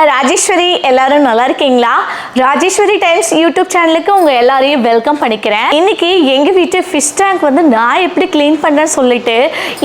நான் ராஜேஸ்வரி. எல்லாரும் நல்லா இருக்கீங்களா? ராஜேஸ்வரி டைம்ஸ் யூடியூப் சேனலுக்கு உங்க எல்லாரையும் வெல்கம் பண்ணிக்கிறேன். இன்னைக்கு எங்க வீட்டு ஃபிஷ் டேங்க் வந்து நான் எப்படி க்ளீன் பண்றேன்னு சொல்லிட்டு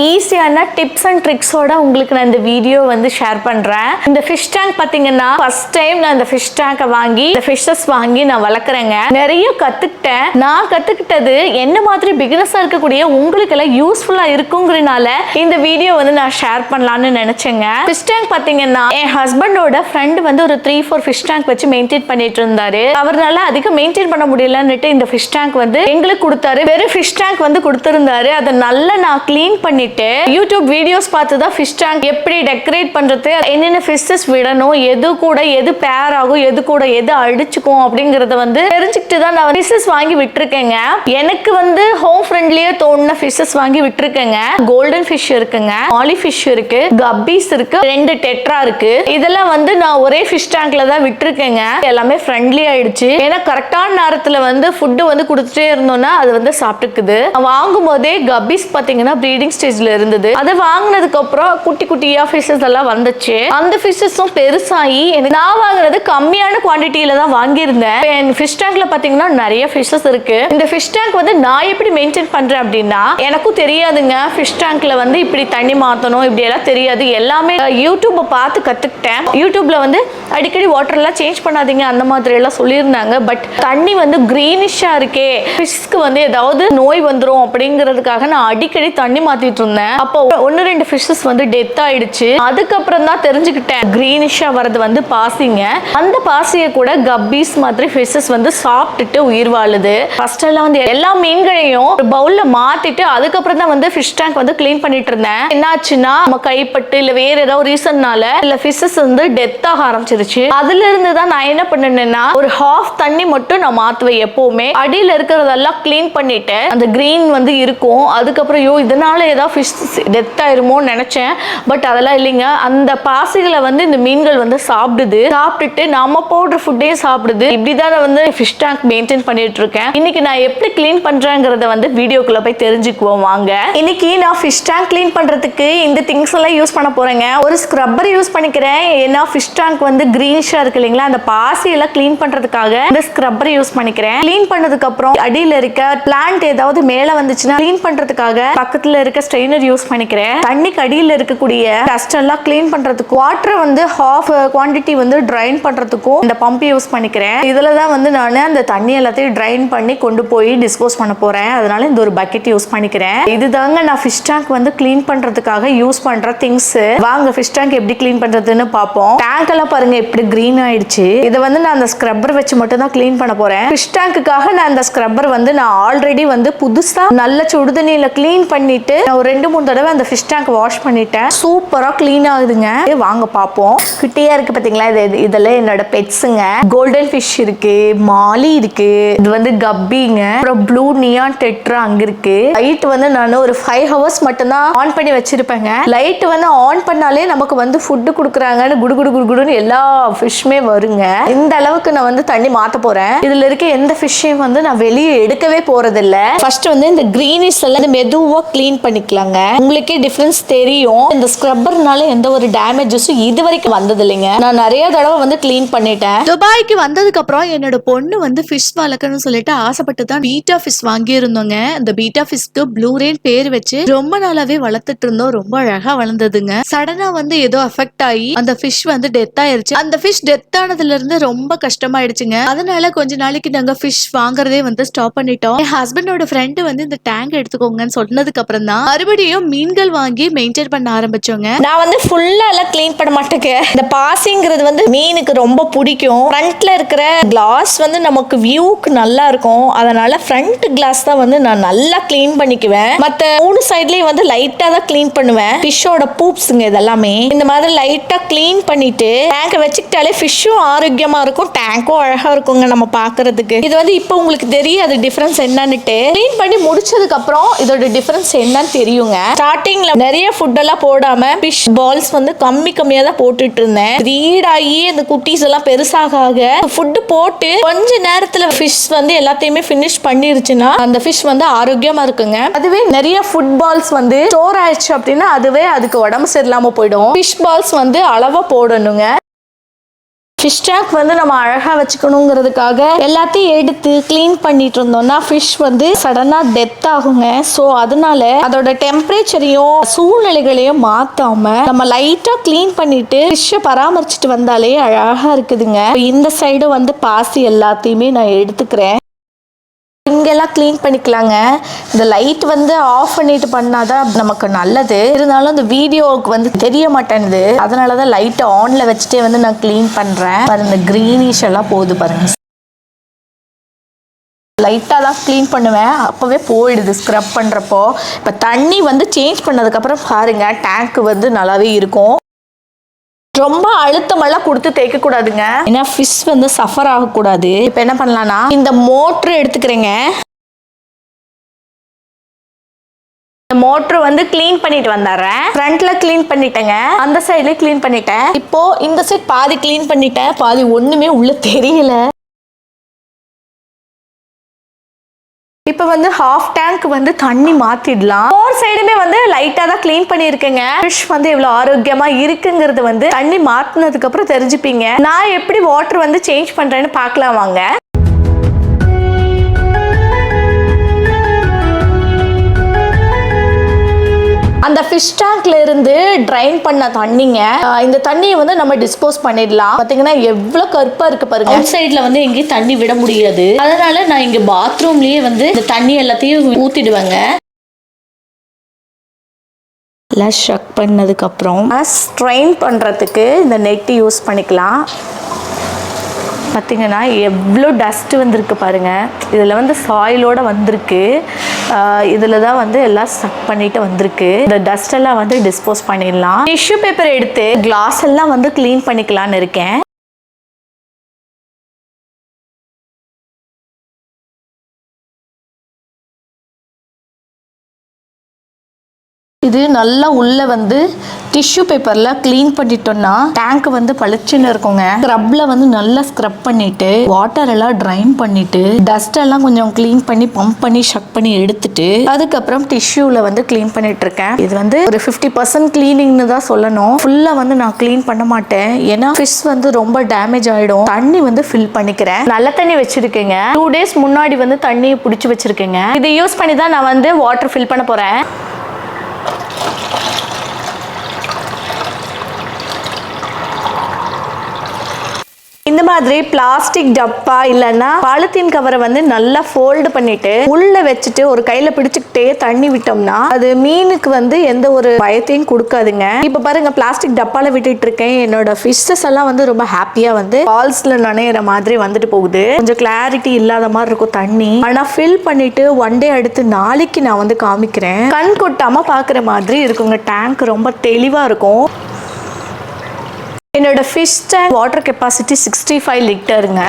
ஈஸியான டிப்ஸ் அண்ட் ட்ரிக்ஸோட உங்களுக்கு நான் இந்த வீடியோ வந்து ஷேர் பண்றேன். இந்த ஃபிஷ் டேங்க் பாத்தீங்கன்னா ஃபர்ஸ்ட் டைம் நான் இந்த ஃபிஷ் டேங்கை வாங்கி இந்த ஃபிஷஸ் வாங்கி நான் வளர்க்குறேங்க. நிறைய கத்துக்கிட்டேன். நான் கத்துக்கிட்டது என்ன மாதிரி பிகினஸா இருக்கக்கூடிய உங்களுக்கு எல்லாம் யூஸ்ஃபுல்லா இருக்குங்கிறனால இந்த வீடியோ வந்து நான் ஷேர் பண்ணலாம்னு நினைச்சேங்க. ஃபிஷ் டேங்க் பாத்தீங்கன்னா என் ஹஸ்பண்டோட ஃப்ரெண்ட் வந்து ஒரு 3-4 ஃபிஷ் டேங்க் வச்சு மெயின்டைன் பண்ணிட்டு இருந்தாரு. அவரால அதிகம் மெயின்டைன் பண்ண முடியலன்னுட்டு இந்த ஃபிஷ் டேங்க் வந்து எங்களுக்கு கொடுத்தாரு. வெறும் ஃபிஷ் டேங்க் வந்து கொடுத்திருந்தாரு. அதை நல்லா நான் க்ளீன் பண்ணிட்டு யூடியூப் வீடியோஸ் பார்த்து தான் ஃபிஷ் டேங்க் எப்படி டெக்கரேட் பண்றது, என்னென்ன ஃபிஷஸ் விடணும், எது கூட எது பேர் ஆகும், எது கூட எது அடிச்சுக்கும் அப்படிங்கறத வந்து தெரிஞ்சுக்கிட்டு தான் நான் ஃபிஷஸ் வாங்கி விட்டுருக்கேங்க. எனக்கு வந்து ஹோம் ஃப்ரெண்ட்லியே தோணுன ஃபிஷஸ் வாங்கி விட்டுருக்கேங்க. கோல்டன் ஃபிஷ் இருக்குங்க, ஆலி ஃபிஷ் இருக்கு, கப்பீஸ் இருக்கு, 2 டெட்ரா இருக்கு. இதெல்லாம் வந்து நான் ஒரே ஃபிஷ் டேங்க்ல தான் விட்டுருக்கேங்க. எல்லாமே ஃப்ரெண்ட்லி ஆயிடுச்சு. ஏன்னா கரெக்டான நேரத்துல வந்து ஃபுட்டு வந்து கொடுத்துட்டே இருந்தோம்னா அது வந்து சாப்பிட்டுக்குது. வாங்கும் போதே கப்பீஸ் பாத்தீங்கன்னா ப்ரீடிங் ஸ்டேஜ்ல இருந்தது. அதை வாங்கினதுக்கு அப்புறம் குட்டி குட்டியா ஃபிஷஸ் எல்லாம் வந்துச்சு. அந்த ஃபிஷஸும் பெருசாகி நான் வாங்குறது கம்மியான குவான்டிட்டியில தான் வாங்கியிருந்தேன். என் ஃபிஷ் டேங்க்ல பாத்தீங்கன்னா நிறைய ஃபிஷஸ் இருக்கு. இந்த ஃபிஷ் டேங்க் வந்து நான் எப்படி மெயின்டைன் பண்றேன் அப்படின்னா எனக்கும் தெரியாதுங்க. ஃபிஷ் டேங்க்ல வந்து இப்படி தண்ணி மாத்தணும் இப்படி எல்லாம் தெரியாது. எல்லாமே யூடியூப்பை பார்த்து கத்துக்கிட்டேன். யூடியூப்ல வந்து அடிக்கடி வாட்டர் எல்லாம் சேஞ்ச் பண்ணாதீங்க அந்த மாதிரி எல்லாம் சொல்லியிருந்தாங்க. பட் தண்ணி வந்து கிரீனிஷா இருக்கே, ஃபிஷ்க்கு வந்து ஏதாவது நோய் வந்துடும் அப்படிங்கிறதுக்காக நான் அடிக்கடி தண்ணி மாத்திட்டு இருந்தேன். அப்போ 1-2 ஃபிஷஸ் வந்து டெத் ஆயிடுச்சு. அதுக்கப்புறம் தான் தெரிஞ்சுக்கிட்டேன் கிரீனிஷா வரது வந்து பாசிங்க. அந்த பாசியை கூட கப்பீஸ் மாதிரி ஃபிஷஸ் வந்து சாப்பிட்டுட்டு உயிர் வாழுது. ஃபர்ஸ்ட் எல்லாம் வந்து எல்லா மீன்களையும் ஒரு பவுல்ல மாத்திட்டு அதுக்கப்புறம் தான் வந்து ஃபிஷ் டேங்க் வந்து கிளீன் பண்ணிட்டு இருந்தேன். என்னாச்சுன்னா நம்ம கைப்பட்டு இல்ல வேற ஏதாவது ரீசன்னால இல்ல ஃபிஷஸ் வந்து டெத் ஆக ஆரம்பிச்சிருச்சு. அதுல இருந்து தான் நான் என்ன பண்ணேன்னா ஒரு ஹாஃப் தண்ணி மட்டும் நான் மாத்துவேன். எப்பவுமே அடியில இருக்கிறதெல்லாம் கிளீன் பண்ணிட்டு அந்த கிரீன் வந்து இருக்கும். அதுக்கப்புறம் இதனால ஏதாவது ஃபிஷ் டெத் ஆயிருமோன்னு நினைச்சேன். பட் அதெல்லாம் இல்லைங்க. அந்த பாசிகளை வந்து இந்த மீன்கள் வந்து சாப்பிடுது. சாப்பிட்டுட்டு நாம போடுற ஃபுட்டையும் சாப்பிடுது. இப்படிதான் வந்து ஃபிஷ் டேங்க் மெயின்டைன் பண்ணிட்டு இருக்கேன். இன்னைக்கு நான் எப்படி கிளீன் பண்றேங்கிறத வந்து வீடியோக்குள்ள போய் தெரிஞ்சுக்குவோம் வாங்க. இன்னைக்கு நான் ஃபிஷ் டேங்க் கிளீன் பண்றதுக்கு இந்த திங்ஸ் எல்லாம் யூஸ் பண்ண போறேங்க. ஒரு ஸ்க்ரப்பர் யூஸ் பண்ணிக்கிறேன். ஏன்னா ஃபிஷ் டேங்க் வந்து கிரீனிஷா இருக்கு இல்லைங்களா, அந்த பாசி எல்லாம் கிளீன் பண்றதுக்காக இந்த ஸ்க்ரப்பர் யூஸ் பண்ணிக்கிறேன். கிளீன் பண்ணதுக்கு அப்புறம் அடியில இருக்க பிளான்ட் ஏதாவது மேல வந்துச்சுன்னா கிளீன் பண்றதுக்காக பக்கத்துல இருக்க ஸ்ட்ரெயினர் யூஸ் பண்ணிக்கிறேன். தண்ணிக்கு அடியில இருக்கக்கூடிய டஸ்ட் எல்லாம் கிளீன் பண்றதுக்கு வாட்டர் வந்து ஹாஃப் குவான்டிட்டி வந்து ட்ரைன் பண்றதுக்கும் இந்த பம்ப் யூஸ் பண்ணிக்கிறேன். இதுல தான் வந்து நான் அந்த தண்ணி எல்லாத்தையும் ட்ரைன் பண்ணி கொண்டு போய் டிஸ்போஸ் பண்ண போறேன். அதனால இந்த ஒரு பக்கெட் யூஸ் பண்ணிக்கிறேன். இதுதாங்க நான் ஃபிஷ் டேங்க் வந்து கிளீன் பண்றதுக்காக யூஸ் பண்ற திங்ஸ். வாங்க ஃபிஷ் டேங்க் எப்படி கிளீன் பண்றதுன்னு பாப்போம். டேங்க் எல்லாம் பாருங்க எப்படி கிரீன் ஆயிடுச்சு. இதை வந்து நான் அந்த ஸ்க்ரப்பர் வச்சு மட்டும் தான் கிளீன் பண்ண போறேன். ஃபிஷ் டேங்க்குக்காக நான் அந்த ஸ்க்ரப்பர் வந்து நான் ஆல்ரெடி வந்து புதுசா நல்ல சுடுதண்ணியில கிளீன் பண்ணிட்டு நான் ஒரு 2-3 தடவை அந்த ஃபிஷ் டேங்க் வாஷ் பண்ணிட்டேன். சூப்பரா கிளீன் ஆகுதுங்க. வாங்க பாப்போம். குட்டியா இருக்கு பாத்தீங்களா, இதெல்லாம் என்னோட பெட்ஸுங்க. கோல்டன் ஃபிஷ் இருக்கு, மாலி இருக்கு, இது வந்து கப்பிங்க, அப்புறம் ப்ளூ நியான் டெட்ரா அங்க இருக்கு. லைட் வந்து நான் ஒரு 5 ஹவர்ஸ் மட்டும் தான் ஆன் பண்ணி வச்சிருப்பேங்க. லைட் வந்து ஆன் பண்ணாலே நமக்கு வந்து ஃபுட்டு கொடுக்குறாங்கன்னு குடு குடு குடு குடுன்னு எல்லா ஃபிஷ்மே வருங்க. இந்த அளவுக்கு நான் வந்து தண்ணி மாத்த போறேன். இதுல இருக்க எந்த ஃபிஷ்ஷையும் வந்து நான் வெளியே எடுக்கவே போறது இல்ல. ஃபர்ஸ்ட் வந்து இந்த கிரீனிஷ் எல்லாம் மெதுவா கிளீன் பண்ணிக்கலாங்க. உங்களுக்கே டிஃபரன்ஸ் தெரியும். இந்த ஸ்க்ரப்பர்னால எந்த ஒரு டேமேஜஸும் இது வரைக்கும் வந்தது இல்லைங்க. நான் நிறைய தடவை வந்து கிளீன் பண்ணிட்டேன். துபாய்க்கு வந்ததுக்கு அப்புறம் என்னோட பொண்ணு வந்து ஃபிஷ் வளர்க்கணும்னு சொல்லிட்டு ஆசைப்பட்டு தான் பீட்டா ஃபிஷ் வாங்கி இருந்தோங்க. இந்த பீட்டா ஃபிஷ்க்கு ப்ளூ ரெயின் பேர் வச்சு ரொம்ப நாளாவே வளர்த்துட்டு இருந்தோம். ரொம்ப அழகா வளர்ந்ததுங்க. சடனா வந்து ஏதோ அஃபெக்ட் ஆகி அந்த ஃபிஷ் வந்து டெத் ஆயிருச்சு. அந்த ஃபிஷ் டெத் ஆனதுல இருந்து ரொம்ப கஷ்டமாயிடுச்சுங்க. அதனால கொஞ்ச நாளைக்கு நாங்க ஃபிஷ் வாங்குறதே வந்து ஸ்டாப் பண்ணிட்டோம். என் ஹஸ்பண்டோட ஃப்ரெண்ட் வந்து இந்த டேங்க் எடுத்துக்கோங்கன்னு சொன்னதுக்கு அப்புறம் தான் மறுபடியும் மீன்கள் வாங்கி மெயின்டைன் பண்ண ஆரம்பிச்சோங்க. நான் வந்து ஃபுல்லா எல்லாம் கிளீன் பண்ண மாட்டேங்க. இந்த பாசிங்கிறது வந்து மீனுக்கு ரொம்ப பிடிக்கும். ஃப்ரண்ட்ல இருக்கிற கிளாஸ் வந்து நமக்கு வியூக்கு நல்லா இருக்கும். அதனால ஃப்ரண்ட் கிளாஸ் தான் வந்து நான் நல்லா கிளீன் பண்ணிக்குவேன். மத்த 3 சைட்லயும் வந்து லைட்டா தான் கிளீன் பண்ணுவேன். ஃபிஷ்ஷோட பூப்ஸ்ங்க இதெல்லாமே இந்த மாதிரி லைட்டா கிளீன் பண்ணிட்டு டேங்க் வச்சுக்கிட்டாலே ஃபிஷ்ஷும் ஆரோக்கியமா இருக்கும், டேங்க்கும் அழகா இருக்குங்க நம்ம பாக்குறதுக்கு. இது வந்து இப்போ உங்களுக்கு தெரியாது டிஃபரன்ஸ் என்னன்னுட்டு. கிளீன் பண்ணி முடிச்சதுக்கு அப்புறம் இதோட டிஃபரன்ஸ் என்னன்னு தெரியுங்க. ஸ்டார்டிங்ல நிறைய ஃபுட் எல்லாம் போடாம ஃபிஷ் பால்ஸ் வந்து கம்மியா தான் போட்டுட்டு இருந்தேன். ப்ரீட் ஆகி அந்த குட்டீஸ் எல்லாம் பெருசாக ஃபுட் போட்டு கொஞ்ச நேரத்துல ஃபிஷ் வந்து எல்லாத்தையுமே ஃபினிஷ் பண்ணிருச்சுன்னா அந்த ஃபிஷ் வந்து ஆரோக்கியமா இருக்குங்க. அதுவே நிறைய ஃபுட் பால்ஸ் வந்து ஸ்டோர் ஆயிடுச்சு அப்படின்னா அதுவே அதுக்கு உடம்பு சரியில்லாம போயிடும். ஃபிஷ் பால்ஸ் வந்து அளவா போடணுங்க. ஃபிஷ் டேங்க் வந்து நம்ம அழகா வச்சுக்கணுங்கிறதுக்காக எல்லாத்தையும் எடுத்து கிளீன் பண்ணிட்டு இருந்தோம்னா ஃபிஷ் வந்து சடனா டெத் ஆகுங்க. ஸோ அதனால அதோட டெம்பரேச்சரையும் சூழ்நிலைகளையும் மாத்தாம நம்ம லைட்டா கிளீன் பண்ணிட்டு ஃபிஷ்ஷை பராமரிச்சுட்டு வந்தாலே அழகா இருக்குதுங்க. இந்த சைடு வந்து பாசி எல்லாத்தையுமே நான் எடுத்துக்கிறேன். இங்கெல்லாம் க்ளீன் பண்ணிக்கலாங்க. இந்த லைட் வந்து ஆஃப் பண்ணிட்டு பண்ணாதான் நமக்கு நல்லது. இருந்தாலும் இந்த வீடியோவுக்கு வந்து தெரிய மாட்டேங்குது. அதனால தான் லைட்டை ஆனில் வச்சுட்டே வந்து நான் க்ளீன் பண்ணுறேன். இந்த க்ரீனிஷ் எல்லாம் போகுது பாருங்க. லைட்டாக தான் க்ளீன் பண்ணுவேன், அப்போவே போயிடுது ஸ்க்ரப் பண்ணுறப்போ. இப்போ தண்ணி வந்து சேஞ்ச் பண்ணதுக்கப்புறம் பாருங்கள் டேங்க் வந்து நல்லாவே இருக்கும். ரொம்ப அழுத்தமெல்லாம் கொடுத்து தேய்க்க கூடாதுங்க, ஏன்னா ஃபிஷ் வந்து சஃபர் ஆகக்கூடாது. இப்போ என்ன பண்ணலாம்னா இந்த மோட்ரு எடுத்துக்கிறேங்க. இந்த மோட்ரு வந்து க்ளீன் பண்ணிட்டு வந்துடுறேன். ஃப்ரண்ட்ல க்ளீன் பண்ணிட்டேங்க, அந்த சைட்லேயும் க்ளீன் பண்ணிட்டேன். இப்போ இந்த சைட் பாதி க்ளீன் பண்ணிட்டேன், பாதி ஒன்றுமே உள்ள தெரியல. இப்போ வந்து ஹாஃப் டேங்க் வந்து தண்ணி மாத்திடலாம். 4 சைடுமே வந்து லைட்டா தான் க்ளீன் பண்ணியிருக்கேங்க. ஃபிஷ் வந்து எவ்வளவு ஆரோக்கியமா இருக்குங்கிறது வந்து தண்ணி மாத்தினதுக்கு அப்புறம் தெரிஞ்சுப்பீங்க. நான் எப்படி வாட்டர் வந்து சேஞ்ச் பண்றேன்னு பார்க்கலாம் வாங்க. அந்த ஃபிஷ் டேங்க்ல இருந்து ட்ரைன் பண்ண தண்ணிங்க, இந்த தண்ணியை வந்து நம்ம டிஸ்போஸ் பண்ணிடலாம். பாத்தீங்கன்னா எவ்வளவு கருப்பா இருக்கு பாருங்க. அவுட் சைட்ல வந்து எங்கேயும் தண்ணி விட முடியாது. அதனால நான் இங்க பாத்ரூம்லயே வந்து இந்த தண்ணி எல்லாத்தையும் ஊத்திடுவேங்க. ஷக் பண்ணதுக்கு அப்புறம் ஸ்ட்ரெயின் பண்றதுக்கு இந்த நெட் யூஸ் பண்ணிக்கலாம். பார்த்தீங்கன்னா எவ்வளோ டஸ்ட் வந்திருக்கு பாருங்கள். இதில் வந்து சாயிலோடு வந்திருக்கு. இதில் தான் வந்து எல்லாம் ஸ்டக் பண்ணிட்டு வந்திருக்கு. இந்த டஸ்ட் எல்லாம் வந்து டிஸ்போஸ் பண்ணிடலாம். டிஷ்யூ பேப்பர் எடுத்து கிளாஸ் எல்லாம் வந்து க்ளீன் பண்ணிக்கலான்னு இருக்கேன். இது நல்லா உள்ள வந்து டிஷ்யூ பேப்பர்ல க்ளீன் பண்ணிட்டோம்னா டேங்க் வந்து பளிச்சுன்னு இருக்குங்க. ஸ்க்ரப்ல வந்து நல்லா ஸ்க்ரப் பண்ணிட்டு வாட்டர் எல்லாம் ட்ரைன் பண்ணிட்டு டஸ்ட் எல்லாம் கொஞ்சம் க்ளீன் பண்ணி பம்ப் பண்ணி ஷக் பண்ணி எடுத்துட்டு அதுக்கப்புறம் டிஷ்யூல வந்து க்ளீன் பண்ணிட்டு இருக்கேன். இது வந்து ஒரு 50% க்ளீனிங்னு தான் சொல்லணும். ஃபுல்லா வந்து நான் க்ளீன் பண்ண மாட்டேன், ஏன்னா ஃபிஷ் வந்து ரொம்ப டேமேஜ் ஆயிடும். தண்ணி வந்து ஃபில் பண்ணிக்கிறேன். நல்ல தண்ணி வச்சிருக்கேங்க. 2 days முன்னாடி வந்து தண்ணியை பிடிச்சி வச்சிருக்கேங்க. இதை யூஸ் பண்ணி தான் நான் வந்து வாட்டர் ஃபில் பண்ண போறேன். இந்த மாதிரி பிளாஸ்டிக் டப்பா இல்லைன்னா பாலித்தீன் கவரை வந்து நல்லா ஃபோல்டு பண்ணிட்டு உள்ள வச்சுட்டு ஒரு கையில பிடிச்சுக்கிட்டே தண்ணி விட்டோம்னா அது மீனுக்கு வந்து எந்த ஒரு பயத்தையும் கொடுக்காதுங்க. இப்ப பாருங்க பிளாஸ்டிக் டப்பால விட்டுட்டு இருக்கேன். என்னோட ஃபிஷ்ஷஸ் எல்லாம் வந்து ரொம்ப ஹாப்பியா வந்து ஃபால்ஸ்ல நனையிற மாதிரி வந்துட்டு போகுது. கொஞ்சம் கிளாரிட்டி இல்லாத மாதிரி இருக்கும் தண்ணி, ஆனா ஃபில் பண்ணிட்டு ஒன் டே அடுத்து நாளைக்கு நான் வந்து காமிக்கிறேன். கண் கொட்டாம பாக்குற மாதிரி இருக்குங்க. டேங்க் ரொம்ப தெளிவா இருக்கும். என்னோட ஃபிஷ் டேங்க் வாட்டர் கெப்பாசிட்டி 65 லிட்டருங்க.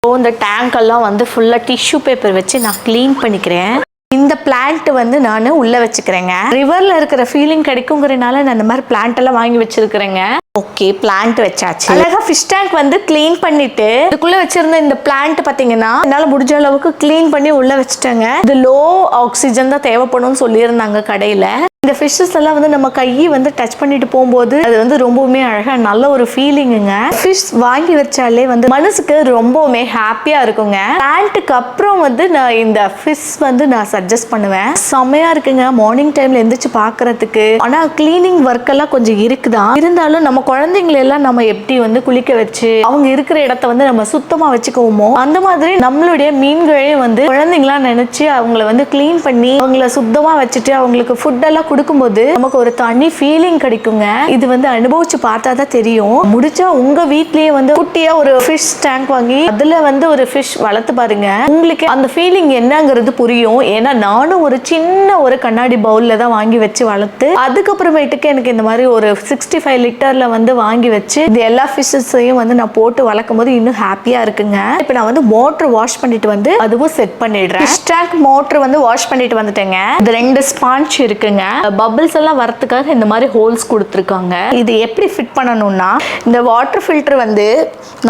இந்த டேங்க் எல்லாம் வந்து ஃபுல்லா டிஷ்யூ பேப்பர் வச்சு நான் க்ளீன் பண்ணிக்கிறேன். இந்த பிளான்ட் வந்து நான் உள்ள வச்சுக்கிறேங்க. ரிவர்ல இருக்கிற ஃபீலிங் கிடைக்குங்கிறனால நான் இந்த மாதிரி பிளான்ட் எல்லாம் வாங்கி வச்சிருக்கிறேங்க. ஓகே, பிளான்ட் வச்சாச்சு. அழகா ஃபிஷ் டேங்க் வந்து க்ளீன் பண்ணிட்டு இதுக்குள்ள வச்சிருந்த இந்த பிளான்ட் பாத்தீங்கன்னா என்னால முடிஞ்ச அளவுக்கு க்ளீன் பண்ணி உள்ள வச்சுட்டேங்க. இது லோ ஆக்சிஜன் தான் தேவைப்படும்னு சொல்லியிருந்தாங்க கடையில. இந்த ஃபிஷ்ஷஸ் எல்லாம் வந்து நம்ம கையை வந்து டச் பண்ணிட்டு போகும்போது அது வந்து ரொம்பவுமே அழகா நல்ல ஒரு ஃபீலிங்குங்க. ஃபிஷ் வாங்கி வச்சாலே வந்து மனசுக்கு ரொம்பவுமே ஹாப்பியா இருக்குங்க. பிளான்ட்டுக்கு அப்புறம் வந்து நான் இந்த ஃபிஷ் வந்து நான் சஜஸ்ட் பண்ணுவேன். செமையா இருக்குங்க மார்னிங் டைம்ல எந்திரிச்சு பாக்குறதுக்கு. ஆனா கிளீனிங் ஒர்க் எல்லாம் கொஞ்சம் இருக்குதான். இருந்தாலும் நம்ம குழந்தைங்களை எல்லாம் நம்ம எப்படி வந்து குளிக்க வச்சு அவங்க இருக்கிற இடத்த வந்து நம்ம சுத்தமா வச்சுக்குவோமோ அந்த மாதிரி நம்மளுடைய மீன்களையும் வந்து குழந்தைங்களா நினைச்சு அவங்கள வந்து கிளீன் பண்ணி அவங்கள சுத்தமா வச்சுட்டு அவங்களுக்கு ஃபுட் எல்லாம் கொடுக்கும்போது நமக்கு ஒரு தனி ஃபீலிங் கிடைக்குங்க. இது வந்து அனுபவிச்சு பார்த்தா தான் தெரியும். முடிச்சா உங்க வீட்லயே வந்து குட்டியா ஒரு ஃபிஷ் டேங்க் வாங்கி அதுல வந்து ஒரு ஃபிஷ் வளர்த்து பாருங்க. உங்களுக்கு அந்த ஃபீலிங் என்னங்கிறது புரியும். ஏன்னா நானும் ஒரு சின்ன ஒரு கண்ணாடி பவுல்ல தான் வாங்கி வச்சு வளர்த்து அதுக்கப்புறமேட்டுக்கு எனக்கு இந்த மாதிரி ஒரு 65 லிட்டர்ல வந்து வாங்கி வச்சு இது எல்லா ஃபிஷ்ஷையும் வந்து நான் போட்டு வளர்க்கும் போது இன்னும் ஹாப்பியா இருக்குங்க. இப்போ நான் வந்து மோட்டர் வாஷ் பண்ணிட்டு வந்து அதுவும் செட் பண்ணிடுறேன். ஃபிஷ் டேங்க் மோட்டர் வந்து வாஷ் பண்ணிட்டு வந்துட்டேங்க. இது 2 ஸ்பாஞ்ச் இருக்குங்க. பபிள்ஸ் எல்லாம் வரதுக்காக இந்த மாதிரி ஹோல்ஸ் கொடுத்துருக்காங்க. இது எப்படி ஃபிட் பண்ணணும்னா இந்த வாட்டர் ஃபில்டர் வந்து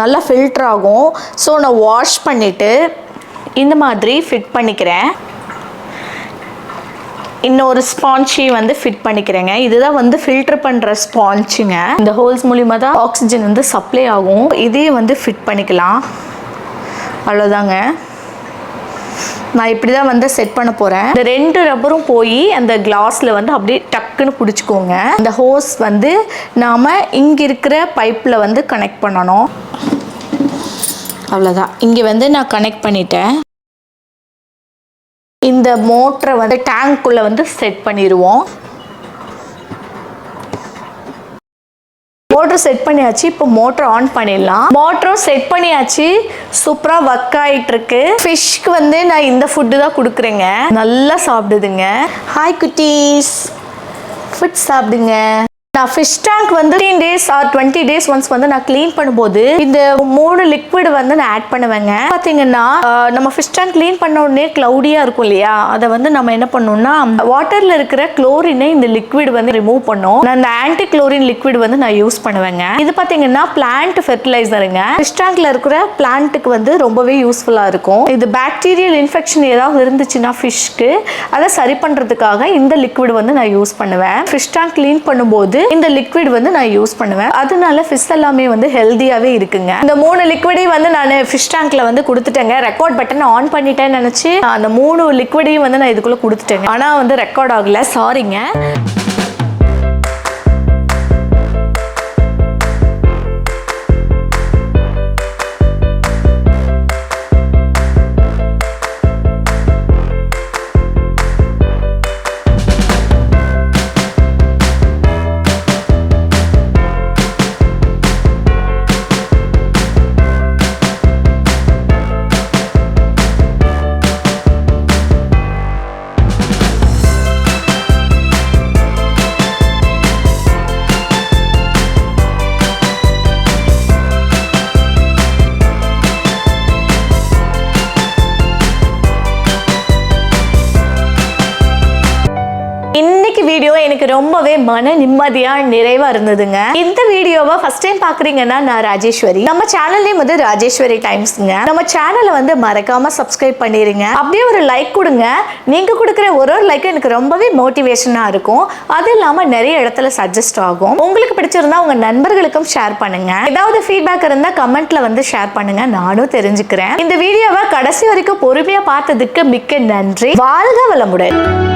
நல்லா ஃபில்டர் ஆகும். ஸோ நான் வாஷ் பண்ணிட்டு இந்த மாதிரி ஃபிட் பண்ணிக்கிறேன். இன்னொரு ஸ்பான்ஜி வந்து ஃபிட் பண்ணிக்கிறேங்க. இதுதான் வந்து ஃபில்டர் பண்ணுற ஸ்பான்ஜுங்க. இந்த ஹோல்ஸ் மூலிமா தான் ஆக்சிஜன் வந்து சப்ளை ஆகும். இதே வந்து ஃபிட் பண்ணிக்கலாம். அவ்வளோதாங்க. நான் இப்படி தான் வந்து செட் பண்ண போகிறேன். இந்த 2 ரப்பரும் போய் அந்த கிளாஸில் வந்து அப்படியே டக்குன்னு பிடிச்சிக்கோங்க. இந்த ஹோஸ் வந்து நாம் இங்கே இருக்கிற பைப்பில் வந்து கனெக்ட் பண்ணணும். அவ்வளோதான். இங்கே வந்து நான் கனெக்ட் பண்ணிட்டேன். இந்த மோட்டரை வந்து டேங்க்குள்ளே வந்து செட் பண்ணிடுவோம். மோட்டர் செட் பண்ணியாச்சு. இப்போ மோட்டர் ஆன் பண்ணிடலாம். மோட்டரும் செட் பண்ணியாச்சு. சூப்பராக ஒர்க் ஆகிட்டு இருக்கு. ஃபிஷ்க்கு வந்து நான் இந்த ஃபுட்டு தான் கொடுக்குறேங்க. நல்லா சாப்பிடுதுங்க. ஹாய் குட்டீஸ், ஃபுட் சாப்பிடுங்க. நான் ஃபிஷ் டேங்க் வந்து 15 days ஆர் 20 days ஒன்ஸ் வந்து நான் க்ளீன் பண்ணும்போது இந்த 3 லிக்விட் வந்து நான் ஆட் பண்ணுவேங்க. பார்த்தீங்கன்னா நம்ம ஃபிஷ் டேங்க் க்ளீன் பண்ண உடனே க்ளவுடியாக இருக்கும் இல்லையா, அதை வந்து நம்ம என்ன பண்ணணும்னா வாட்டரில் இருக்கிற குளோரினை இந்த லிக்விட் வந்து ரிமூவ் பண்ணும். நான் இந்த ஆன்டி குளோரின் லிக்விட் வந்து நான் யூஸ் பண்ணுவேங்க. இது பார்த்தீங்கன்னா பிளான்ட் ஃபெர்டிலைசருங்க. ஃபிஷ் டேங்க்ல இருக்கிற பிளான்ட்டுக்கு வந்து ரொம்பவே யூஸ்ஃபுல்லாக இருக்கும். இது பாக்டீரியல் இன்ஃபெக்ஷன் ஏதாவது இருந்துச்சுன்னா ஃபிஷ்க்கு அதை சரி பண்ணுறதுக்காக இந்த லிக்விட் வந்து நான் யூஸ் பண்ணுவேன். ஃபிஷ் டேங்க் க்ளீன் பண்ணும்போது இந்த லிக்விட் வந்து நான் யூஸ் பண்ணுவேன். அதனால ஃபிஷ் எல்லாமே வந்து ஹெல்தியாவே இருக்குங்க. இந்த 3 லிக்விடையும் வந்து நான் ஃபிஷ் டேங்க்ல வந்து கொடுத்துட்டேங்க. ரெக்கார்ட் பட்டன் ஆன் பண்ணிட்டேன்னு நினைச்சு அந்த 3 லிக்விடையும் வந்து நான் இதுக்குள்ள கொடுத்துட்டேங்க. ஆனா வந்து ரெக்கார்ட் ஆகல, சாரிங்க. இன்னைக்கு வீடியோ எனக்கு ரொம்பவே மன நிம்மதியா நிறைவா இருந்ததுங்க. இந்த வீடியோவை ஃபர்ஸ்ட் டைம் பாக்குறீங்கன்னா நான் ராஜேஸ்வரி. நம்ம சேனல் நேம் வந்து ராஜேஸ்வரி டைம்ஸ்ங்க. நம்ம சேனலை வந்து மறக்காம சப்ஸ்கிரைப் பண்ணிருங்க. அப்படியே ஒரு லைக் கொடுங்க. நீங்க கொடுக்குற ஒரு லைக் எனக்கு ரொம்பவே மோட்டிவேஷனா இருக்கும். அது இல்லாம நிறைய இடத்துல சஜஸ்ட் ஆகும். உங்களுக்கு பிடிச்சிருந்தா உங்க நண்பர்களுக்கும் ஷேர் பண்ணுங்க. ஏதாவது ஃபீட்பேக் இருந்தா கமெண்ட்ல வந்து ஷேர் பண்ணுங்க, நானும் தெரிஞ்சுக்கிறேன். இந்த வீடியோவை கடைசி வரைக்கும் பொறுமையா பார்த்ததுக்கு மிக்க நன்றி. வாழ்க வளமுடன்.